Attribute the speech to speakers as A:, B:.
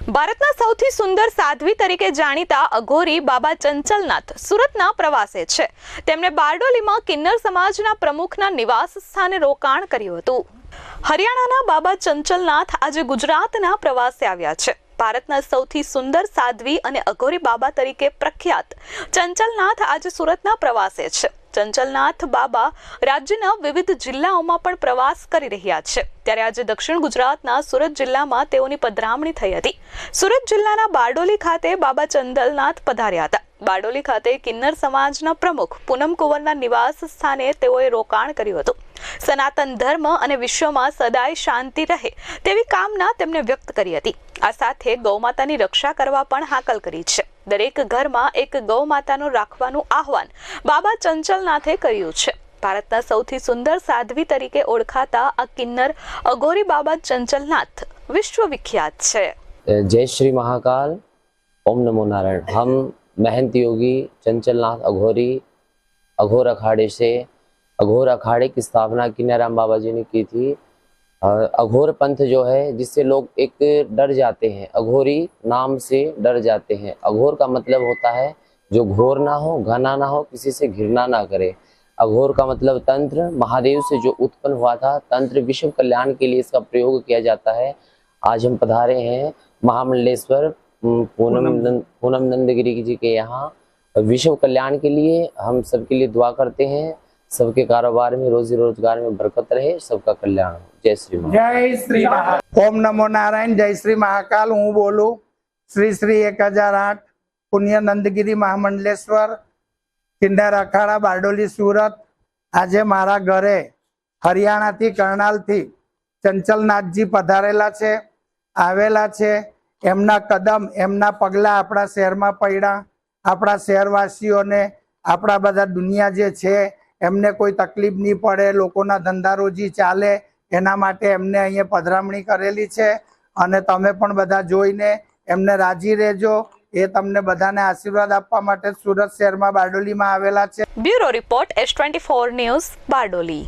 A: ભારતના સૌથી સુંદર સાધ્વી તરીકે જાણીતા અઘોરી બાબા ચંચલનાથ સુરતના પ્રવાસે છે। તેમણે બારડોલીમાં કિન્નર સમાજના પ્રમુખના નિવાસ સ્થાને રોકાણ કર્યું હતું। હરિયાણાના બાબા ચંચલનાથ આજે ગુજરાતના પ્રવાસે આવ્યા છે। ભારતના સૌથી સુંદર સાધ્વી અને અઘોરી બાબા તરીકે પ્રખ્યાત ચંચલનાથ આજે સુરતના પ્રવાસે છે। ચંચલનાથ બાબા રાજ્યના વિવિધ જિલ્લાઓમાં પણ પ્રવાસ કરી રહ્યા છે, ત્યારે આજે દક્ષિણ ગુજરાતના સુરત જિલ્લામાં તેઓની પધરામણી થઈ હતી। સુરત જિલ્લાના બારડોલી ખાતે બાબા ચંચલનાથ પધાર્યા હતા। બારડોલી ખાતે કિન્નર સમાજના પ્રમુખ પૂનમ કુંવરના નિવાસ સ્થાને તેઓએ રોકાણ કર્યું હતું। સનાતન ધર્મ અને વિશ્વમાં સદાય શાંતિ રહે તેવી કામના તેમણે વ્યક્ત કરી હતી। આ સાથે ગૌમાતાની રક્ષા કરવા પણ હાકલ કરી છે। દરેક ઘરમાં એક ગૌમાતાનું રાખવાનું આહવાન બાબા ચંચલનાથે કર્યું છે। ભારતના સૌથી સુંદર સાધ્વી તરીકે ઓળખાતા આ કિન્નર અઘોરી બાબા ચંચલનાથ विश्व विख्यात है।
B: जय श्री महाकाल, ओम नमो नारायण। हम महंत योगी चंचलनाथ अघोरी अघोर अखाड़े से, अघोर अखाड़े की स्थापना किन्नराम बाबा जी ने की थी। अघोर पंथ जो है जिससे लोग एक डर जाते हैं, अघोरी नाम से डर जाते हैं। अघोर का मतलब होता है जो घोर ना हो, घना ना हो, किसी से घृणा ना करे। अघोर का मतलब तंत्र, महादेव से जो उत्पन्न हुआ था तंत्र, विश्व कल्याण के लिए इसका प्रयोग किया जाता है। आज हम पधारे हैं महामंडलेश्वर पूनम नंदगिरी जी के यहाँ विश्व कल्याण के लिए। हम सबके लिए दुआ करते हैं, सबके कारोबार में, रोजी रोजगार में बरकत रहे, सबका कल्याण हो। जय श्री महाकाल।
C: जय श्री महाकाल। ओम नमो नारायण। जय श्री महाकाल। हूँ बोलू श्री श्री 1008 पुण्य नंदगिरी महामंडलेश्वर किन्नर अखाड़ा बारडोली सूरत। आज मारा घरे हरियाणा थी करनाल थी चंचलनाथजी पधारेला छे, आवेला छे। एमना कदम, एमना पगला आपणा शहर में पड्या। आपणा शहरवासीओने, आपणा बधा दुनिया जे छे एमने कोई तकलीफ नहीं पड़े, लोकोना धंधा रोजी चाले, एना माटे एमने अहींया पधरामणी करेली छे। अने तमे पण बधा जोईने एमने राजी रहेजो। ए तमने बधाने आशीर्वाद आपवा माटे सूरत शहर में बारडोली में आवेला छे।
A: Bureau report S24 news Bardoli.